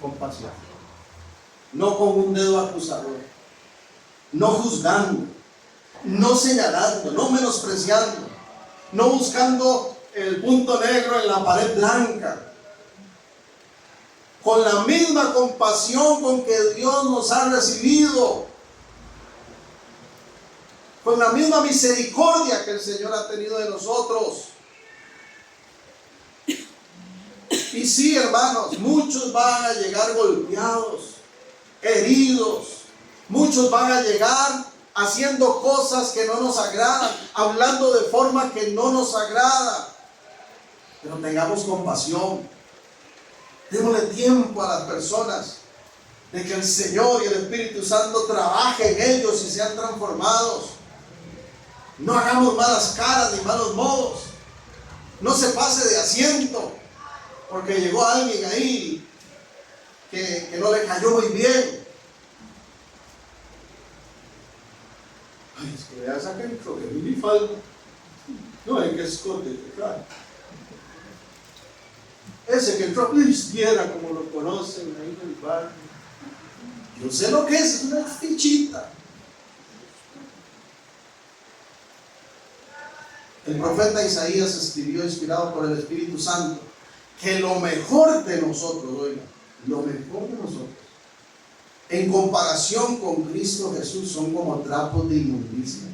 compasión, no con un dedo acusador, no juzgando, no señalando, no menospreciando, no buscando el punto negro en la pared blanca, con la misma compasión con que Dios nos ha recibido, con la misma misericordia que el Señor ha tenido de nosotros. Y sí, hermanos, muchos van a llegar golpeados, heridos, muchos van a llegar haciendo cosas que no nos agradan, hablando de forma que no nos agrada. Pero tengamos compasión, démosle tiempo a las personas. de que el Señor y el Espíritu Santo trabajen en ellos y sean transformados. No hagamos malas caras ni malos modos. No se pase de asiento porque llegó alguien ahí que no le cayó muy bien. Ay, es que vea esa que entró, que mi falda. No, hay que escote, claro. Ese que entró, viera como lo conocen ahí en el barrio. Yo sé lo que es una fichita. El profeta Isaías escribió, inspirado por el Espíritu Santo, que lo mejor de nosotros, oiga, lo mejor de nosotros, en comparación con Cristo Jesús, son como trapos de inmundicia.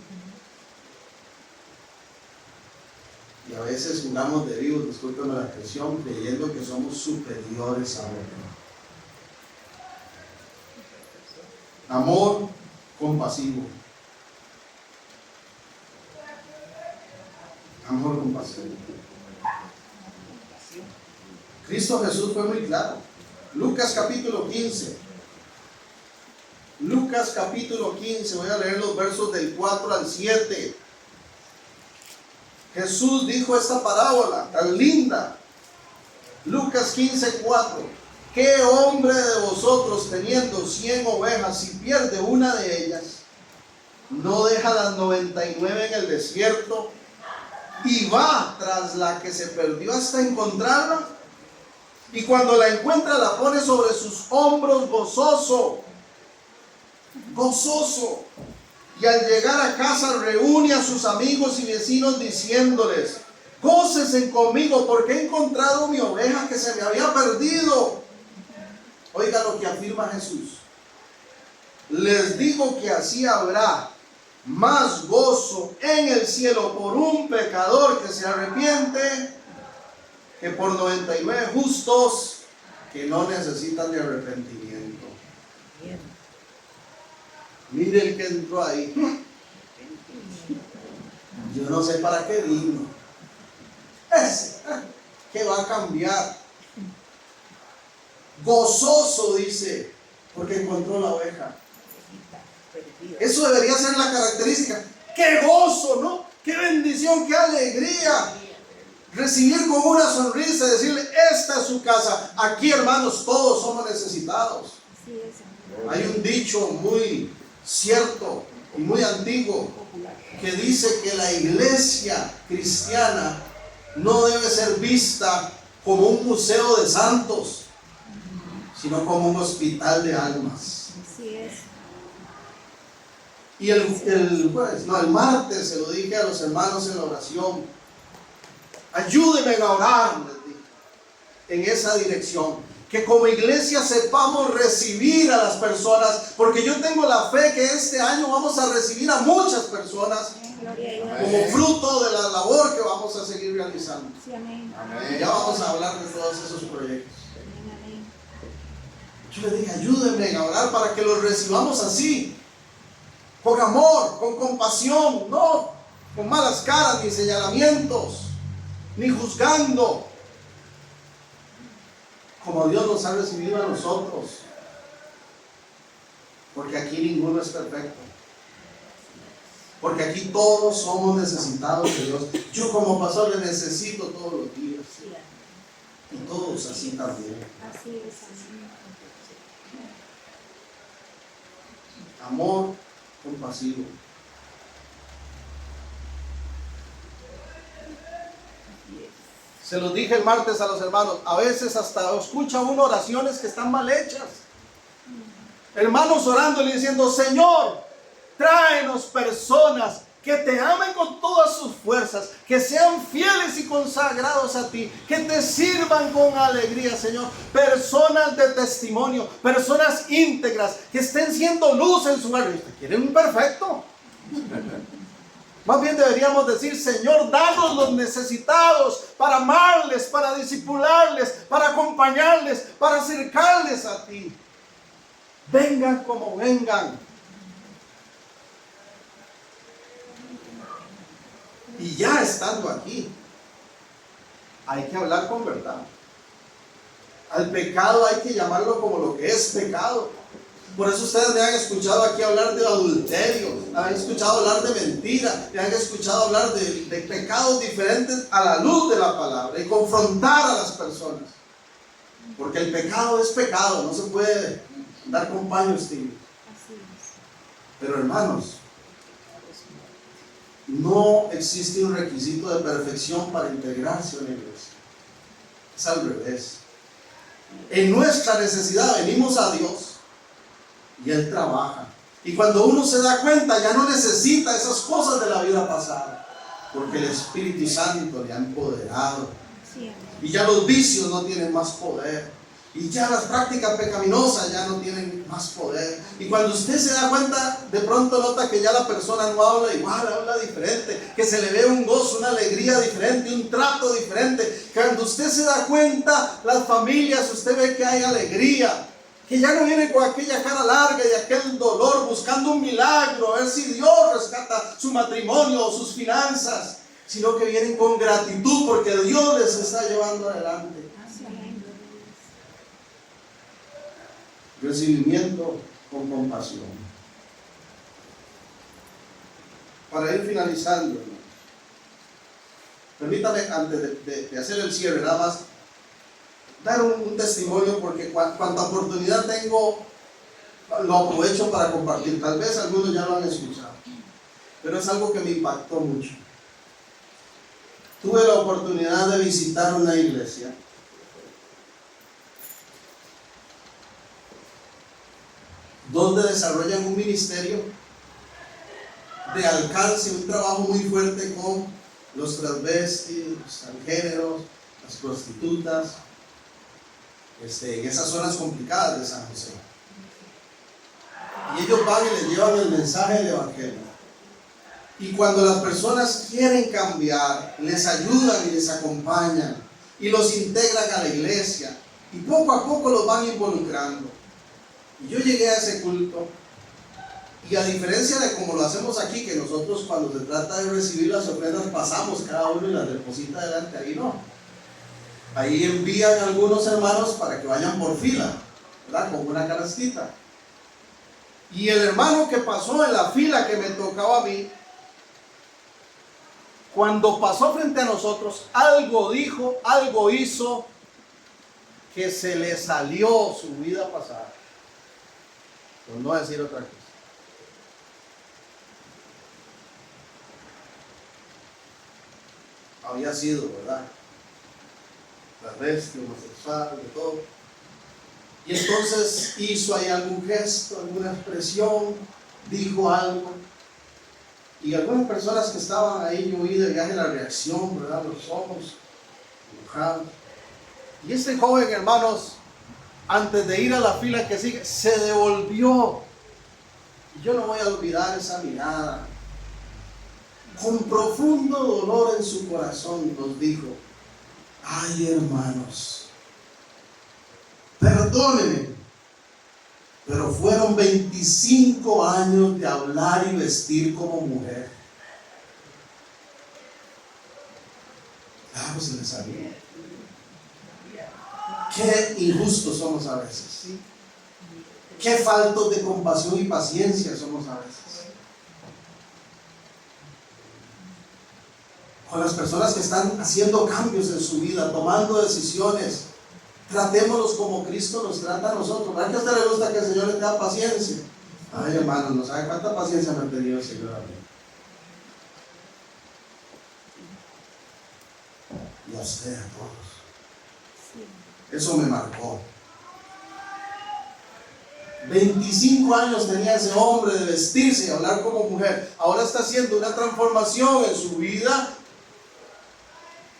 Y a veces jugamos de vivos, discúlpenme la expresión, creyendo que somos superiores a otros. Amor compasivo. Amor compasivo. Cristo Jesús fue muy claro. Lucas capítulo 15. Lucas capítulo 15. Voy a leer los versos del 4 al 7. Jesús dijo esta parábola tan linda. Lucas 15, 4. ¿Qué hombre de vosotros, teniendo 100 ovejas, si pierde una de ellas, no deja las 99 en el desierto y va tras la que se perdió hasta encontrarla? Y cuando la encuentra, la pone sobre sus hombros gozoso. Gozoso. Y al llegar a casa reúne a sus amigos y vecinos diciéndoles: gócesen conmigo porque he encontrado mi oveja que se me había perdido. Oiga lo que afirma Jesús. Les digo que así habrá más gozo en el cielo por un pecador que se arrepiente que por 99 justos que no necesitan de arrepentimiento. Mire el que entró ahí. Yo no sé para qué vino. Ese que va a cambiar. Gozoso, dice, porque encontró la oveja. Eso debería ser la característica. ¡Qué gozo!, ¿no? ¡Qué bendición! ¡Qué alegría! Recibir con una sonrisa y decirle: esta es su casa. Aquí, hermanos, todos somos necesitados. Hay un dicho muy cierto y muy antiguo que dice que la iglesia cristiana no debe ser vista como un museo de santos, sino como un hospital de almas. Así es. Y el martes se lo dije a los hermanos en la oración: ayúdenme a orar, les dije, en esa dirección. Que como iglesia sepamos recibir a las personas, porque yo tengo la fe que este año vamos a recibir a muchas personas como fruto de la labor que vamos a seguir realizando. Sí, amén. Ya vamos a hablar de todos esos proyectos. Amén. Yo le dije: ayúdenme a orar para que los recibamos así, con amor, con compasión, no con malas caras, ni señalamientos, ni juzgando, como Dios nos ha recibido a nosotros, porque aquí ninguno es perfecto, porque aquí todos somos necesitados de Dios. Yo como pastor le necesito todos los días, y todos así también. Así es, amén. Amor compasivo. Se los dije el martes a los hermanos, a veces hasta escucha uno oraciones que están mal hechas. Hermanos orando y diciendo: Señor, tráenos personas que te amen con todas sus fuerzas, que sean fieles y consagrados a ti, que te sirvan con alegría, Señor. Personas de testimonio, personas íntegras, que estén siendo luz en su barrio. ¿Usted quiere un perfecto? Más bien deberíamos decir: Señor, danos los necesitados para amarles, para discipularles, para acompañarles, para acercarles a ti. Vengan como vengan. Y ya estando aquí, hay que hablar con verdad. Al pecado hay que llamarlo como lo que es pecado. Por eso ustedes me han escuchado aquí hablar de adulterio, me han escuchado hablar de mentira, me han escuchado hablar de pecados diferentes a la luz de la palabra y confrontar a las personas. Porque el pecado es pecado, no se puede dar con paños tibios. Así es. Pero hermanos, no existe un requisito de perfección para integrarse a una iglesia. Es al revés. En nuestra necesidad venimos a Dios y Él trabaja. Y cuando uno se da cuenta, ya no necesita esas cosas de la vida pasada, porque el Espíritu Santo le ha empoderado. Así es. Y ya los vicios no tienen más poder. Y ya las prácticas pecaminosas ya no tienen más poder. Y cuando usted se da cuenta, de pronto nota que ya la persona no habla igual, habla diferente, que se le ve un gozo, una alegría diferente, un trato diferente. Cuando usted se da cuenta, las familias, usted ve que hay alegría, que ya no viene con aquella cara larga y aquel dolor buscando un milagro, a ver si Dios rescata su matrimonio o sus finanzas, sino que vienen con gratitud porque Dios les está llevando adelante. Así es. Recibimiento con compasión. Para ir finalizando, permítame antes de hacer el cierre, nada más dar un testimonio, porque cuanta oportunidad tengo lo aprovecho para compartir. Tal vez algunos ya lo han escuchado, pero es algo que me impactó mucho. Tuve la oportunidad de visitar una iglesia donde desarrollan un ministerio de alcance, un trabajo muy fuerte con los transvestis, los transgéneros, las prostitutas, en esas zonas complicadas de San José. Y ellos van y les llevan el mensaje del Evangelio. Y cuando las personas quieren cambiar, les ayudan y les acompañan y los integran a la iglesia y poco a poco los van involucrando. Y yo llegué a ese culto y, a diferencia de como lo hacemos aquí, que nosotros cuando se trata de recibir las ofrendas pasamos cada uno y las deposita delante, ahí no. Ahí envían a algunos hermanos para que vayan por fila, ¿verdad? Con una canastita. Y el hermano que pasó en la fila que me tocaba a mí, cuando pasó frente a nosotros, algo dijo, algo hizo, que se le salió su vida pasada. Por no decir otra cosa. Había sido, ¿verdad? Travesti, homosexual, de todo. Y entonces hizo ahí algún gesto, alguna expresión, dijo algo. Y algunas personas que estaban ahí, yo oí de viaje la reacción, ¿verdad? Los ojos enojados. Y este joven, hermanos, antes de ir a la fila que sigue, se devolvió. Y yo no voy a olvidar esa mirada. Con profundo dolor en su corazón nos dijo: ay, hermanos, perdónenme, pero fueron 25 años de hablar y vestir como mujer. Claro, se les sabía. Qué injustos somos a veces. Qué faltos de compasión y paciencia somos a veces. Con las personas que están haciendo cambios en su vida, tomando decisiones, tratémoslos como Cristo nos trata a nosotros. ¿Verdad que a usted le gusta que el Señor le tenga paciencia? Ay, hermanos, no sabe cuánta paciencia me ha tenido el Señor a mí. Y a usted, a todos. Eso me marcó. 25 años tenía ese hombre de vestirse y hablar como mujer. Ahora está haciendo una transformación en su vida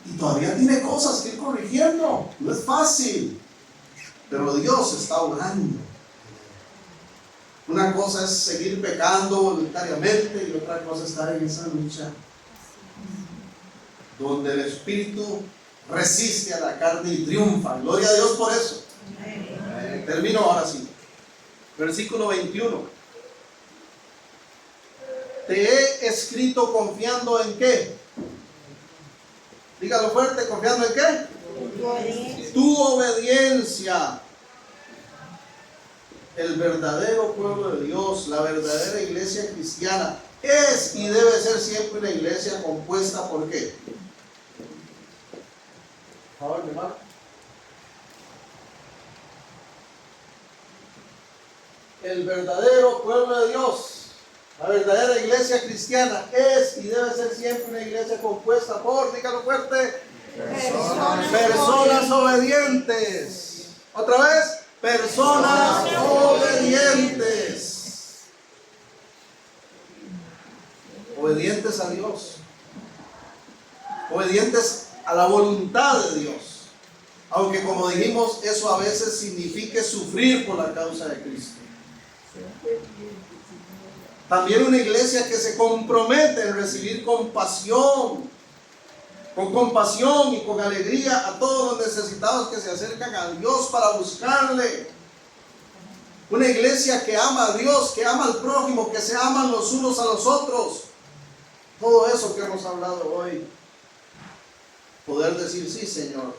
y todavía tiene cosas que ir corrigiendo. No es fácil, pero Dios está obrando. Una cosa es seguir pecando voluntariamente y otra cosa es estar en esa lucha donde el Espíritu resiste a la carne y triunfa. Gloria a Dios por eso. Termino ahora sí. Versículo 21. Te he escrito confiando en ¿qué? Dígalo fuerte, ¿confiando en qué? Tu obediencia. Tu obediencia. El verdadero pueblo de Dios, la verdadera iglesia cristiana, es y debe ser siempre una iglesia compuesta ¿por qué? Por favor, mi hermano. El verdadero pueblo de Dios, la verdadera iglesia cristiana, es y debe ser siempre una iglesia compuesta por, dígalo fuerte, personas obedientes. Otra vez, personas obedientes. Obedientes a Dios. Obedientes a la voluntad de Dios. Aunque como dijimos, eso a veces signifique sufrir por la causa de Cristo. También una iglesia que se compromete en recibir compasión, con compasión y con alegría a todos los necesitados que se acercan a Dios para buscarle. Una iglesia que ama a Dios, que ama al prójimo, que se aman los unos a los otros. Todo eso que hemos hablado hoy. Poder decir, sí, Señor,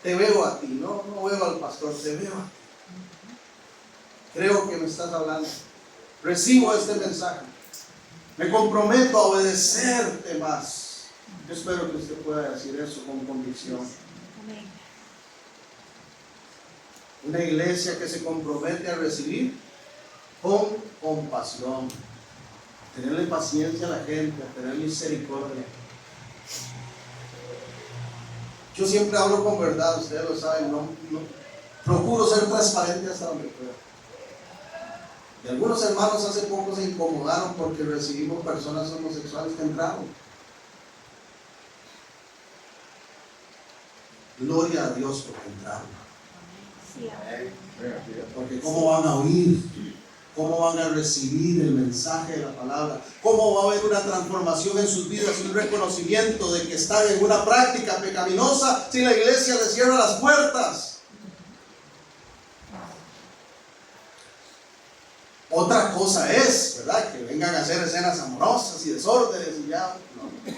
te veo a ti, no veo al pastor, te veo a ti. Creo que me estás hablando. Recibo este mensaje. Me comprometo a obedecerte más. Yo espero que usted pueda decir eso con convicción. Amén. Una iglesia que se compromete a recibir con compasión. Tenerle paciencia a la gente, a tener misericordia. Yo siempre hablo con verdad, ustedes lo saben, procuro ser transparente hasta donde pueda. Y algunos hermanos hace poco se incomodaron porque recibimos personas homosexuales que entraron. Gloria a Dios porque entraron. Sí, amén. Porque ¿cómo van a oír? ¿Cómo van a recibir el mensaje de la palabra? ¿Cómo va a haber una transformación en sus vidas y un reconocimiento de que están en una práctica pecaminosa si la iglesia les cierra las puertas? Otra cosa es, ¿verdad?, que vengan a hacer escenas amorosas y desórdenes y ya. No.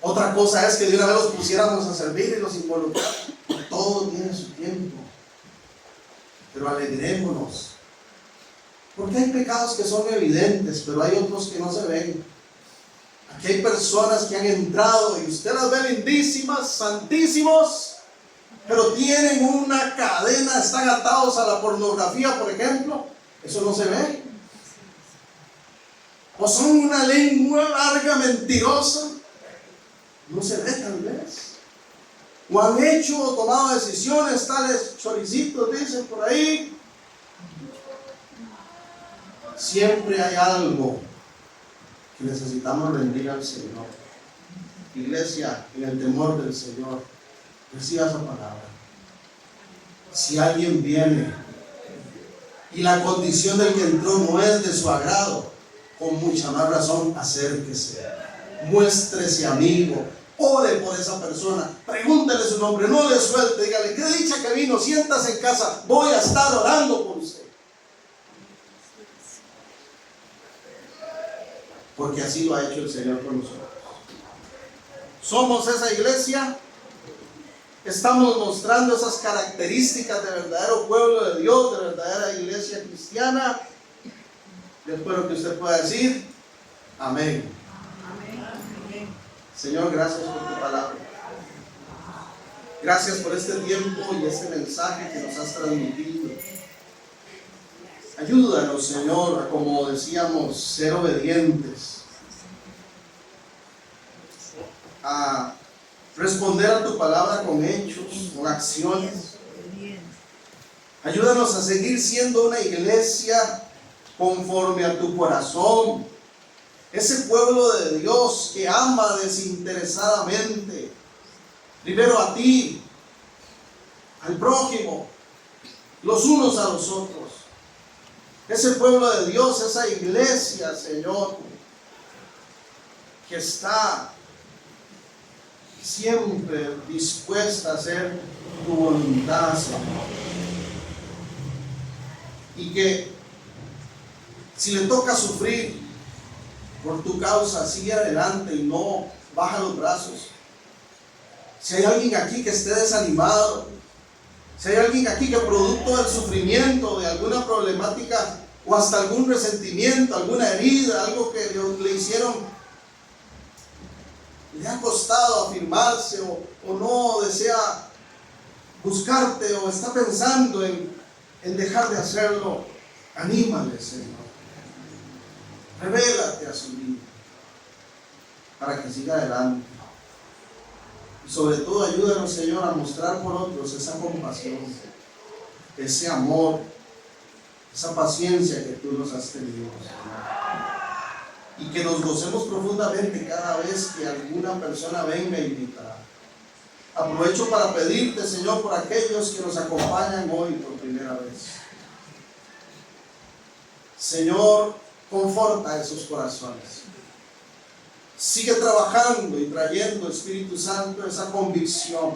Otra cosa es que de una vez los pusiéramos a servir y los involucráramos. Todo tiene su tiempo. Pero alegrémonos. Porque hay pecados que son evidentes, pero hay otros que no se ven. Aquí hay personas que han entrado y usted las ve lindísimas, santísimos, pero tienen una cadena, están atados a la pornografía, por ejemplo. Eso no se ve. O son una lengua larga, mentirosa. No se ve tal vez. O han hecho o tomado decisiones tales choricitos, dicen por ahí. Siempre hay algo que necesitamos rendir al Señor. Iglesia, en el temor del Señor, reciba esa palabra. Si alguien viene y la condición del que entró no es de su agrado, con mucha más razón acérquese, muéstrese amigo, ore por esa persona, pregúntele su nombre, no le suelte, dígale, qué dicha que vino, siéntase en casa, voy a estar orando por usted. Porque así lo ha hecho el Señor con nosotros. Somos esa iglesia. Estamos mostrando esas características de verdadero pueblo de Dios, de verdadera iglesia cristiana. Yo espero que usted pueda decir amén. Amén. Señor, gracias por tu palabra. Gracias por este tiempo y este mensaje que nos has transmitido. Ayúdanos, Señor, a, como decíamos, ser obedientes, a responder a tu palabra con hechos, con acciones. Ayúdanos a seguir siendo una iglesia conforme a tu corazón. Ese pueblo de Dios que ama desinteresadamente, primero a ti, al prójimo, los unos a los otros. Ese pueblo de Dios, esa iglesia, Señor, que está siempre dispuesta a hacer tu voluntad, Señor. Y que si le toca sufrir por tu causa, sigue adelante y no baja los brazos. Si hay alguien aquí que esté desanimado, si hay alguien aquí que producto del sufrimiento, de alguna problemática o hasta algún resentimiento, alguna herida, algo que le hicieron, le ha costado afirmarse o no desea buscarte o está pensando en dejar de hacerlo, anímale, Señor. Revélate a su vida para que siga adelante. Y sobre todo ayúdanos, Señor, a mostrar por otros esa compasión, ese amor, esa paciencia que tú nos has tenido, Señor. Y que nos gocemos profundamente cada vez que alguna persona venga a invitar. Aprovecho para pedirte, Señor, por aquellos que nos acompañan hoy por primera vez. Señor, conforta esos corazones. Sigue trabajando y trayendo, Espíritu Santo, esa convicción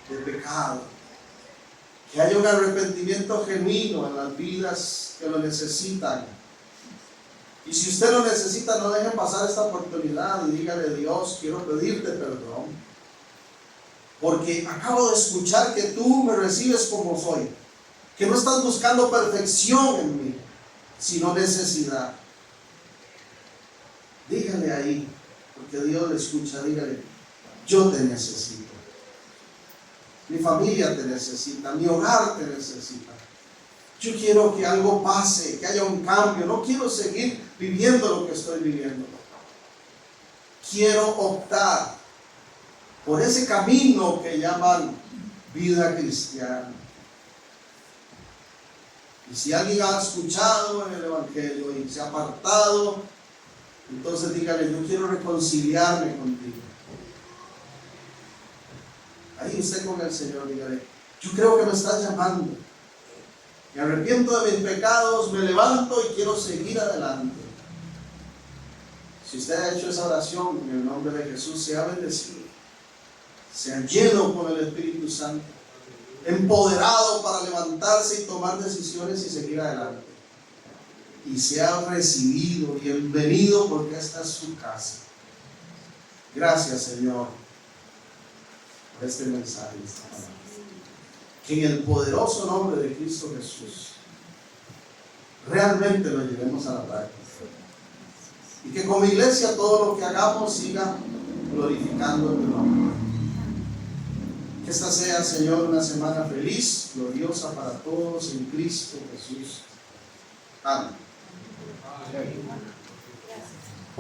de pecado. Que haya un arrepentimiento genuino en las vidas que lo necesitan. Y si usted lo necesita, no deje pasar esta oportunidad y dígale: Dios, quiero pedirte perdón, porque acabo de escuchar que tú me recibes como soy, que no estás buscando perfección en mí, sino necesidad. Dígale ahí, porque Dios le escucha, dígale: yo te necesito, mi familia te necesita, mi hogar te necesita. Yo quiero que algo pase, que haya un cambio. No quiero seguir viviendo lo que estoy viviendo. Quiero optar por ese camino que llaman vida cristiana. Y si alguien ha escuchado en el Evangelio y se ha apartado, entonces dígale: yo quiero reconciliarme contigo. Ahí usted con el Señor, dígale: yo creo que me estás llamando. Me arrepiento de mis pecados, me levanto y quiero seguir adelante. Si usted ha hecho esa oración en el nombre de Jesús, sea bendecido, sea lleno con el Espíritu Santo, empoderado para levantarse y tomar decisiones y seguir adelante. Y sea recibido, bienvenido, porque esta es su casa. Gracias, Señor, por este mensaje, esta palabra. Que en el poderoso nombre de Cristo Jesús realmente lo llevemos a la práctica. Y que como iglesia todo lo que hagamos siga glorificando tu nombre. Que esta sea, Señor, una semana feliz, gloriosa para todos en Cristo Jesús. Amén.